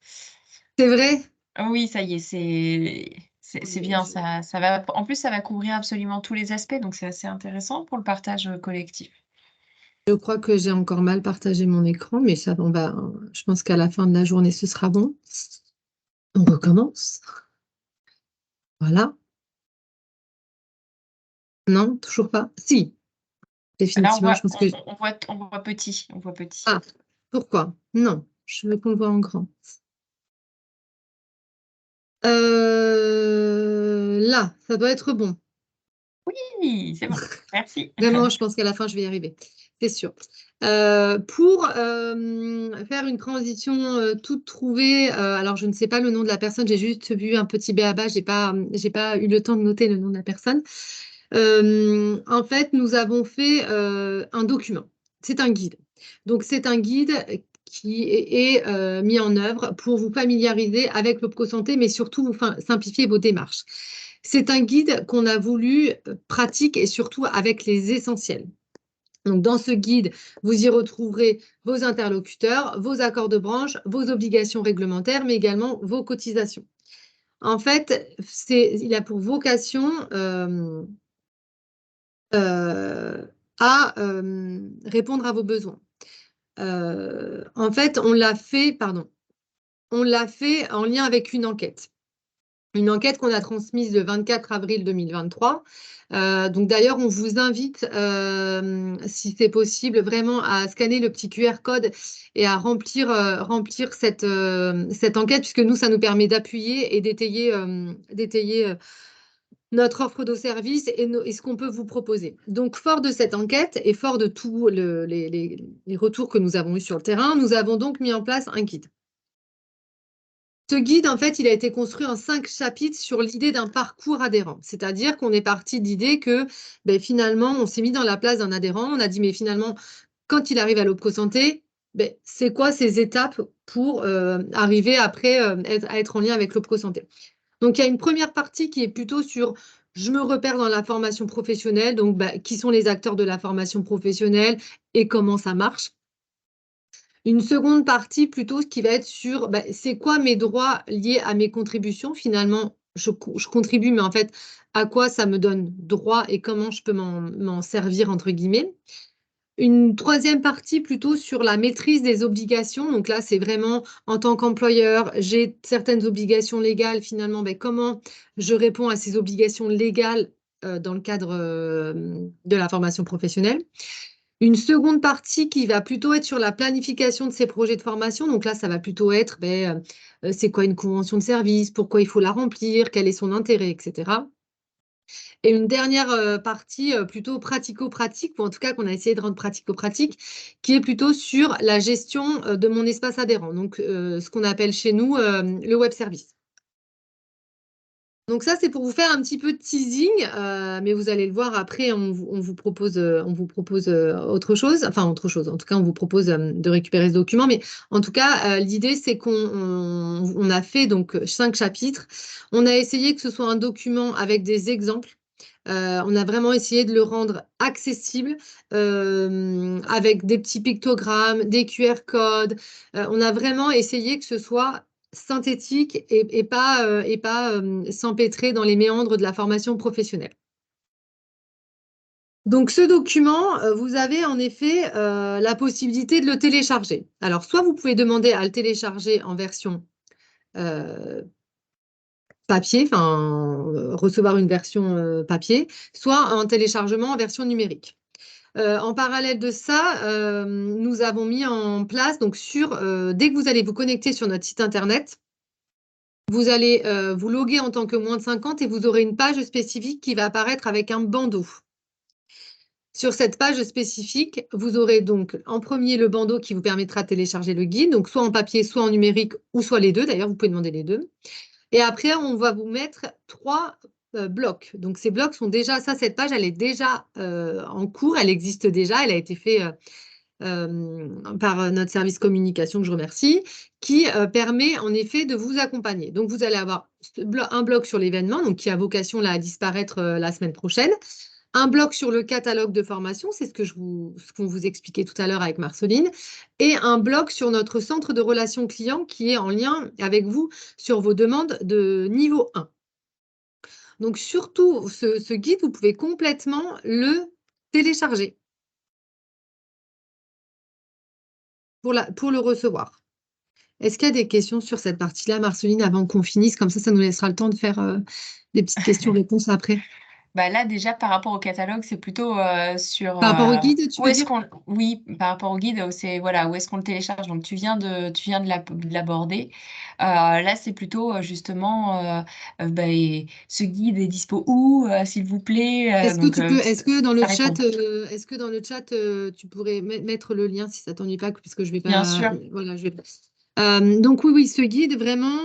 C'est vrai? Ah oui, ça y est, c'est Attendez, bien. Ça va. En plus, ça va couvrir absolument tous les aspects, donc c'est assez intéressant pour le partage collectif. je crois que j'ai encore mal partagé mon écran, mais ça, je pense qu'à la fin de la journée, ce sera bon. On recommence. Voilà. Non, toujours pas. Si, Là, définitivement, je pense que... on voit petit, on voit petit. Ah, pourquoi? Non, je veux qu'on le voit en grand. Là, ça doit être bon. Oui, c'est bon. Merci. Vraiment, je pense qu'à la fin, je vais y arriver. C'est sûr. Pour faire une transition toute trouvée, alors je ne sais pas le nom de la personne, j'ai juste vu un petit b.a.-ba, j'ai pas eu le temps de noter le nom de la personne. En fait, nous avons fait un document. C'est un guide. Donc, c'est un guide qui est mis en œuvre pour vous familiariser avec l'OPCO-Santé, mais surtout vous simplifier vos démarches. C'est un guide qu'on a voulu pratique et surtout avec les essentiels. Donc, dans ce guide, vous y retrouverez vos interlocuteurs, vos accords de branche, vos obligations réglementaires, mais également vos cotisations. En fait, il a pour vocation à répondre à vos besoins. En fait, on l'a fait en lien avec une enquête. Une enquête qu'on a transmise le 24 avril 2023. Donc d'ailleurs, on vous invite, si c'est possible, vraiment à scanner le petit QR code et à remplir cette enquête, puisque nous, ça nous permet d'appuyer et d'étayer notre offre de service et ce qu'on peut vous proposer. Donc, fort de cette enquête et fort de tous les retours que nous avons eus sur le terrain, nous avons donc mis en place un guide. Ce guide, en fait, il a été construit en 5 chapitres sur l'idée d'un parcours adhérent. C'est-à-dire qu'on est parti de l'idée que finalement, on s'est mis dans la place d'un adhérent. On a dit, mais finalement, quand il arrive à l'Opco Santé, c'est quoi ces étapes pour arriver après à être en lien avec l'Opco Santé? Donc, il y a une première partie qui est plutôt sur je me repère dans la formation professionnelle, donc qui sont les acteurs de la formation professionnelle et comment ça marche. Une seconde partie plutôt qui va être sur c'est quoi mes droits liés à mes contributions finalement je contribue, mais en fait, à quoi ça me donne droit et comment je peux m'en servir, entre guillemets. Une troisième partie plutôt sur la maîtrise des obligations. Donc là, c'est vraiment en tant qu'employeur, j'ai certaines obligations légales. Finalement, ben, comment je réponds à ces obligations légales dans le cadre de la formation professionnelle. Une seconde partie qui va plutôt être sur la planification de ces projets de formation. Donc là, ça va plutôt être ben, c'est quoi une convention de service, pourquoi il faut la remplir, quel est son intérêt, etc. Et une dernière partie plutôt pratico-pratique, ou en tout cas qu'on a essayé de rendre pratico-pratique, qui est plutôt sur la gestion de mon espace adhérent, donc ce qu'on appelle chez nous le web service. Donc ça, c'est pour vous faire un petit peu de teasing, mais vous allez le voir après, on vous propose autre chose, enfin autre chose, en tout cas on vous propose de récupérer ce document, mais en tout cas, l'idée c'est qu'on a fait donc 5 chapitres, on a essayé que ce soit un document avec des exemples. On a vraiment essayé de le rendre accessible avec des petits pictogrammes, des QR codes. On a vraiment essayé que ce soit synthétique et pas s'empêtrer dans les méandres de la formation professionnelle. Donc, ce document, vous avez en effet la possibilité de le télécharger. Alors, soit vous pouvez demander à le télécharger en version papier, enfin recevoir une version papier, soit un téléchargement en version numérique. En parallèle de ça, nous avons mis en place, donc dès que vous allez vous connecter sur notre site internet, vous allez vous loguer en tant que moins de 50 et vous aurez une page spécifique qui va apparaître avec un bandeau. Sur cette page spécifique, vous aurez donc en premier le bandeau qui vous permettra de télécharger le guide, donc soit en papier, soit en numérique, ou soit les deux. D'ailleurs, vous pouvez demander les deux. Et après, on va vous mettre 3 blocs. Donc, ces blocs sont déjà, cette page, elle est déjà en cours, elle existe déjà, elle a été faite par notre service communication, que je remercie, qui permet en effet de vous accompagner. Donc, vous allez avoir un bloc sur l'événement, donc qui a vocation là, à disparaître la semaine prochaine. Un bloc sur le catalogue de formation, c'est ce qu'on vous expliquait tout à l'heure avec Marceline, et un bloc sur notre centre de relations clients qui est en lien avec vous sur vos demandes de niveau 1. Donc, surtout, ce guide, vous pouvez complètement le télécharger pour le recevoir. Est-ce qu'il y a des questions sur cette partie-là, Marceline, avant qu'on finisse? Comme ça nous laissera le temps de faire des petites questions-réponses après. Bah là, déjà, par rapport au catalogue, c'est plutôt sur Par rapport au guide, tu où veux est-ce dire? qu'on. Oui, par rapport au guide, c'est voilà, où est-ce qu'on le télécharge. Donc, de l'aborder. Là, c'est plutôt justement bah, ce guide est dispo où, s'il vous plaît. Donc, Est-ce que dans le ça chat, répond. tu pourrais mettre le lien si ça t'ennuie pas, puisque je vais Bien pas, sûr. voilà, je vais. Donc oui, ce guide vraiment,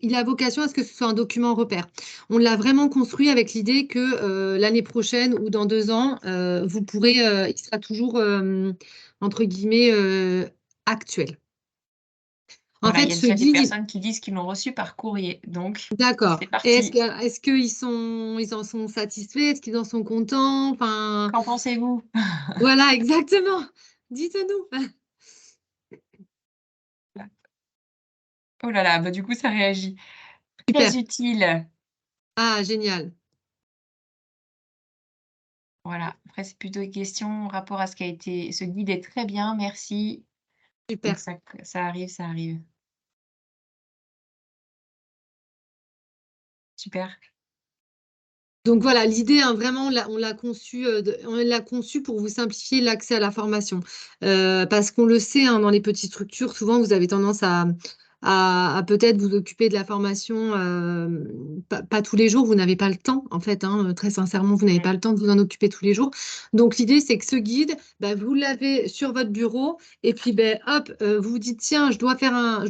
il a vocation à ce que ce soit un document repère. On l'a vraiment construit avec l'idée que l'année prochaine ou dans 2 ans, vous pourrez, il sera toujours entre guillemets actuel. En Voilà, il y fait, a ce déjà des guide, personnes qui disent qu'ils l'ont reçu par courrier. Donc, d'accord. c'est Et parti. est-ce ils en sont satisfaits? Est-ce qu'ils en sont contents? Enfin, Qu'en pensez-vous? voilà, exactement. Dites-nous. Oh là là, bah du coup, ça réagit. Très Super. utile. Ah, génial. Voilà. Après, c'est plutôt une question en rapport à ce qui a été. Ce guide est très bien, merci. Donc, Super. ça arrive, ça arrive. Super. Donc voilà, l'idée, hein, vraiment, on l'a conçu pour vous simplifier l'accès à la formation. Parce qu'on le sait, hein, dans les petites structures, souvent, vous avez tendance à peut-être vous occuper de la formation, pas tous les jours, vous n'avez pas le temps, en fait, hein, très sincèrement, vous n'avez Mm. pas le temps de vous en occuper tous les jours. Donc l'idée, c'est que ce guide, bah, vous l'avez sur votre bureau, et puis ben, hop, vous vous dites, tiens, je dois faire un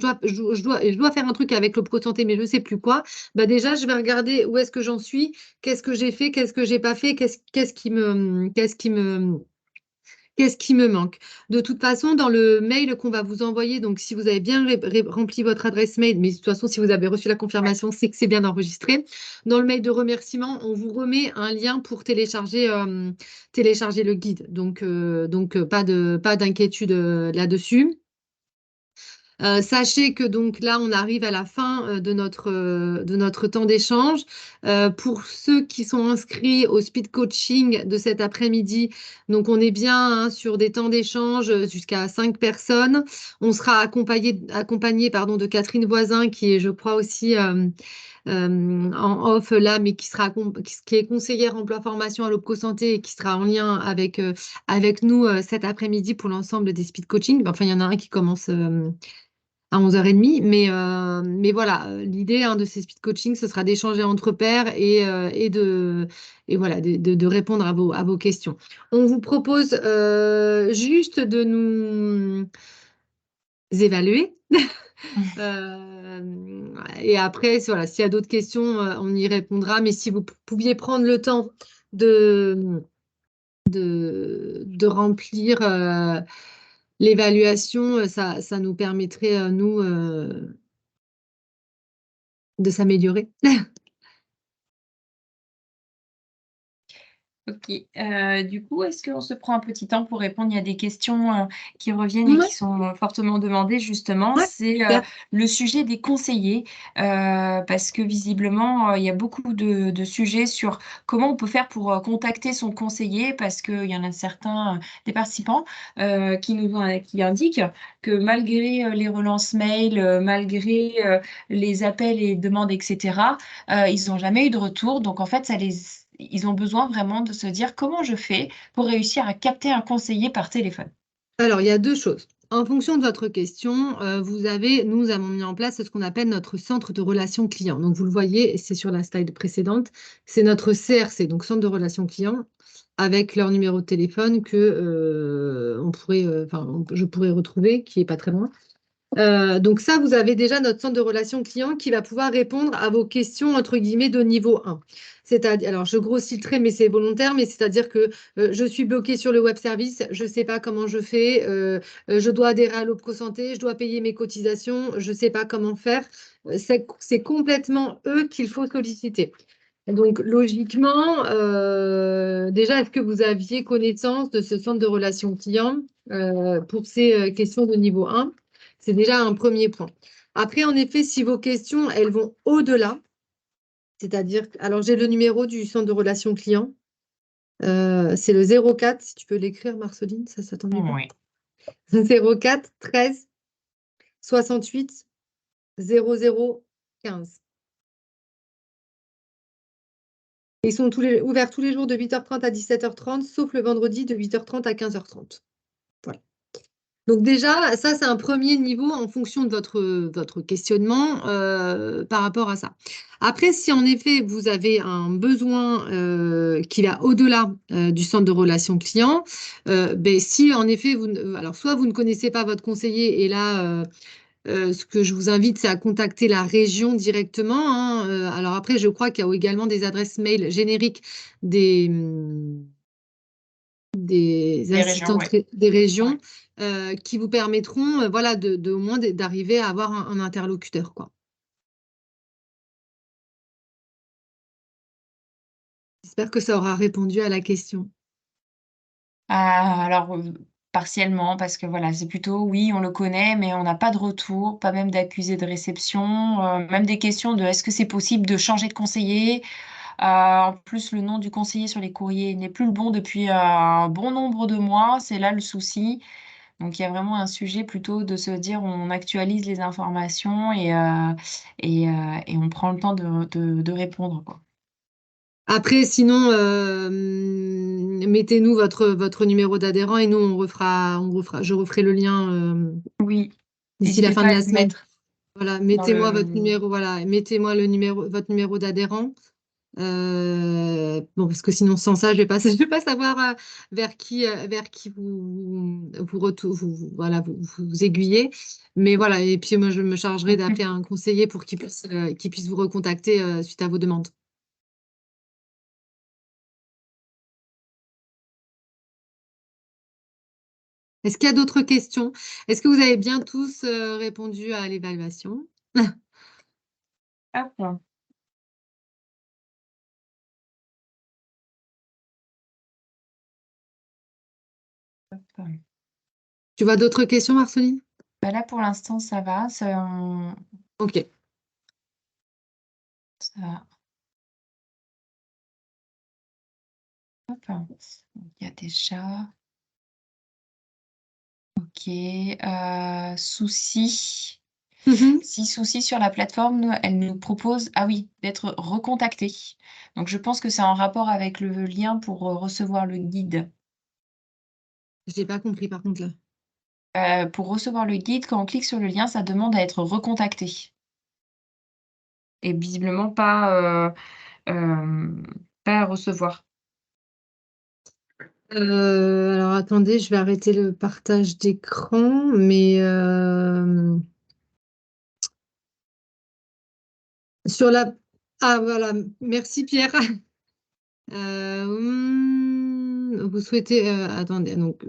truc avec le Pro Santé, mais je ne sais plus quoi. Bah, déjà, je vais regarder où est-ce que j'en suis. Qu'est-ce que j'ai fait? Qu'est-ce que j'ai pas fait? Qu'est-ce qui me manque? De toute façon, dans le mail qu'on va vous envoyer, donc si vous avez bien rempli votre adresse mail, mais de toute façon, si vous avez reçu la Ouais. confirmation, c'est que c'est bien enregistré. Dans le mail de remerciement, on vous remet un lien pour télécharger le guide. Donc pas d'inquiétude là-dessus. Sachez que donc là, on arrive à la fin de notre temps d'échange. Pour ceux qui sont inscrits au speed coaching de cet après-midi, donc on est bien hein, sur des temps d'échange jusqu'à 5 personnes. On sera accompagné pardon, de Catherine Voisin, qui est, je crois, aussi en off là, mais qui est conseillère emploi formation à l'Opco Santé et qui sera en lien avec nous cet après-midi pour l'ensemble des speed coaching. Enfin, il y en a un qui commence à 11h30. Mais voilà, l'idée hein, de ces speed coaching, ce sera d'échanger entre pairs et voilà, de répondre à vos questions. On vous propose juste de nous évaluer. Et après, voilà, s'il y a d'autres questions, on y répondra. Mais si vous pouviez prendre le temps de, de remplir l'évaluation, ça nous permettrait, nous, de s'améliorer. Ok. Du coup, est-ce qu'on se prend un petit temps pour répondre? Il y a des questions qui reviennent et Ouais, qui sont fortement demandées, justement. ouais, C'est super. le sujet des conseillers, parce que visiblement, il y a beaucoup de sujets sur comment on peut faire pour contacter son conseiller, parce qu'il y en a certains des participants qui indiquent que malgré les relances mail, malgré les appels et demandes, etc., ils n'ont jamais eu de retour. Donc, en fait, ils ont besoin vraiment de se dire comment je fais pour réussir à capter un conseiller par téléphone. Alors, il y a deux choses. En fonction de votre question, nous avons mis en place ce qu'on appelle notre centre de relations clients. Donc, vous le voyez, c'est sur la slide précédente, c'est notre CRC, donc centre de relations clients, avec leur numéro de téléphone que je pourrais retrouver, qui est pas très loin. Donc ça, vous avez déjà notre centre de relations clients qui va pouvoir répondre à vos questions, entre guillemets, de niveau 1. C'est-à-dire, alors je grossis le trait, mais c'est volontaire, mais c'est-à-dire que je suis bloquée sur le web service, je ne sais pas comment je fais, je dois adhérer à l'Opco Santé, je dois payer mes cotisations, je ne sais pas comment faire. C'est complètement eux qu'il faut solliciter. Donc, logiquement, déjà, est-ce que vous aviez connaissance de ce centre de relations clients pour ces questions de niveau 1? C'est déjà un premier point. Après, en effet, si vos questions, elles vont au-delà, c'est-à-dire, alors j'ai le numéro du centre de relations clients, c'est le 04, si tu peux l'écrire, Marceline, ça t'ennuie pas? Oui. 04 13 68 00 15. Ils sont ouverts tous les jours de 8h30 à 17h30, sauf le vendredi de 8h30 à 15h30. Voilà. Donc déjà, ça, c'est un premier niveau en fonction de votre questionnement par rapport à ça. Après, si en effet, vous avez un besoin qui va au-delà du centre de relations clients, ben, si en effet, alors soit vous ne connaissez pas votre conseiller et là, ce que je vous invite, c'est à contacter la région directement, hein. Alors après, je crois qu'il y a également des adresses mail génériques des, des Des régions, assistantes oui. des régions Ouais. qui vous permettront voilà, au moins d'arriver à avoir un interlocuteur, quoi. J'espère que ça aura répondu à la question. Alors, partiellement, parce que voilà, c'est plutôt oui, on le connaît, mais on n'a pas de retour, pas même d'accusé de réception, même des questions de est-ce que c'est possible de changer de conseiller? En plus, le nom du conseiller sur les courriers n'est plus le bon depuis un bon nombre de mois, c'est là le souci. Donc, il y a vraiment un sujet plutôt de se dire on actualise les informations et on prend le temps de répondre, quoi. Après, sinon, mettez-nous votre numéro d'adhérent et nous, je referai le lien Oui, d'ici la n'hésitez fin pas de à la le semaine. mettre Voilà, dans mettez-moi votre le... numéro, voilà, mettez-moi votre numéro d'adhérent. Bon, parce que sinon, sans ça, je vais pas, je vais pas savoir vers qui voilà, vous aiguillez. Mais voilà, et puis moi, je me chargerai d'appeler un conseiller pour qu'il puisse vous recontacter suite à vos demandes. Est-ce qu'il y a d'autres questions? Est-ce que vous avez bien tous répondu à l'évaluation? Hop. Hop. Tu vois d'autres questions, Marceline? Bah là, pour l'instant, ça va. Ok. Ça va. Hop. Il y a déjà. Ok. Souci. Mhm. Si souci sur la plateforme, elle nous propose, ah oui, d'être recontacté. Donc, je pense que c'est en rapport avec le lien pour recevoir le guide. Je n'ai pas compris par contre là. Pour recevoir le guide, quand on clique sur le lien, ça demande à être recontacté. Et visiblement pas à recevoir. Alors attendez, je vais arrêter le partage d'écran, mais sur la... Ah voilà, merci Pierre. Vous souhaitez... attendez, donc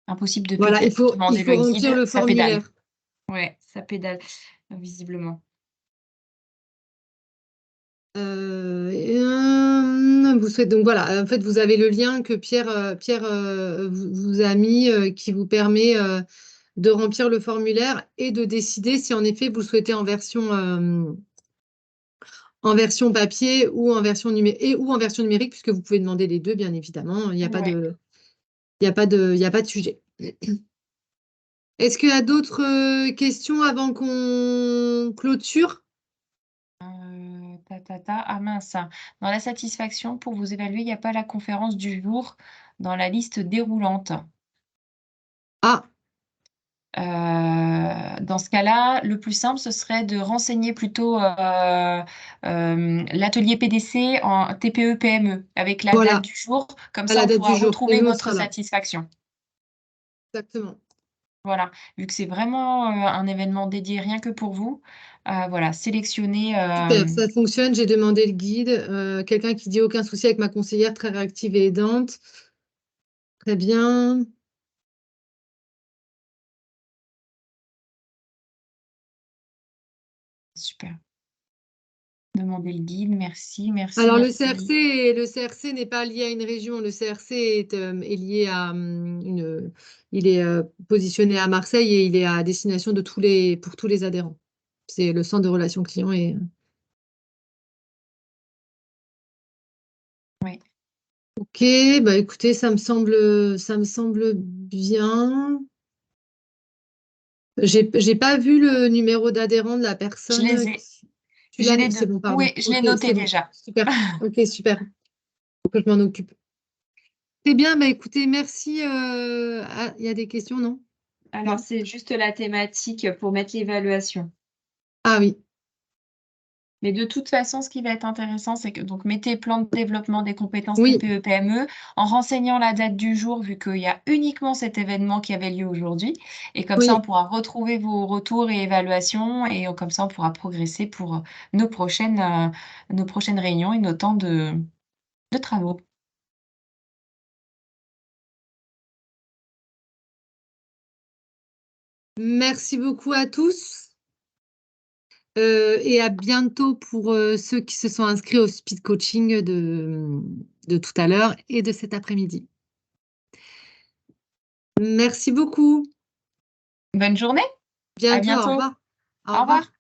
Impossible de voilà, il demander faut le remplir guide, le ça pédale. formulaire. Ouais, ça pédale, visiblement. Vous souhaitez donc voilà, en fait vous avez le lien que Pierre vous a mis qui vous permet de remplir le formulaire et de décider si en effet vous le souhaitez en version papier ou en version numérique, puisque vous pouvez demander les deux, bien évidemment. Il n'y a pas Ouais. de, il y a pas de sujet. Est-ce qu'il y a d'autres questions avant qu'on clôture? Ah mince. Dans la satisfaction, pour vous évaluer, il n'y a pas la conférence du jour dans la liste déroulante. Ah, Dans ce cas-là, le plus simple, ce serait de renseigner plutôt l'atelier PDC en TPE-PME avec la date voilà, du jour. Comme à ça, la on date pourra du jour. Et retrouver nous, on votre sera là. satisfaction. Exactement. Voilà, vu que c'est vraiment un événement dédié rien que pour vous, voilà, sélectionner. Super, ça fonctionne. J'ai demandé le guide. Quelqu'un qui dit aucun souci avec ma conseillère, très réactive et aidante. Très bien. Super. Demander le guide, merci, merci, Alors, merci. le CRC n'est pas lié à une région. Le CRC est lié à il est positionné à Marseille et il est à destination de pour tous les adhérents. C'est le centre de relations clients et Oui. ok, bah écoutez, ça me semble bien. J'ai pas vu le numéro d'adhérent de la Je les personne. ai. Tu J'ai l'as, les c'est deux. bon, pardon. Oui, je l'ai Ok, noté c'est bon. déjà. Super. Ok, super. Faut que je m'en occupe. C'est bien, bah écoutez, merci. Il y a des questions, non? Alors, Non? c'est juste la thématique pour mettre l'évaluation. Ah oui. Mais de toute façon, ce qui va être intéressant, c'est que donc mettez plan de développement des compétences Oui, TPE-PME en renseignant la date du jour, vu qu'il y a uniquement cet événement qui avait lieu aujourd'hui. Et comme ça, on oui. pourra retrouver vos retours et évaluations. Et comme ça, on pourra progresser pour nos prochaines réunions et nos temps de travaux. Merci beaucoup à tous. Et à bientôt pour ceux qui se sont inscrits au speed coaching de tout à l'heure et de cet après-midi. Merci beaucoup. Bonne journée, à Bientôt, au bientôt, revoir. Au au revoir. revoir.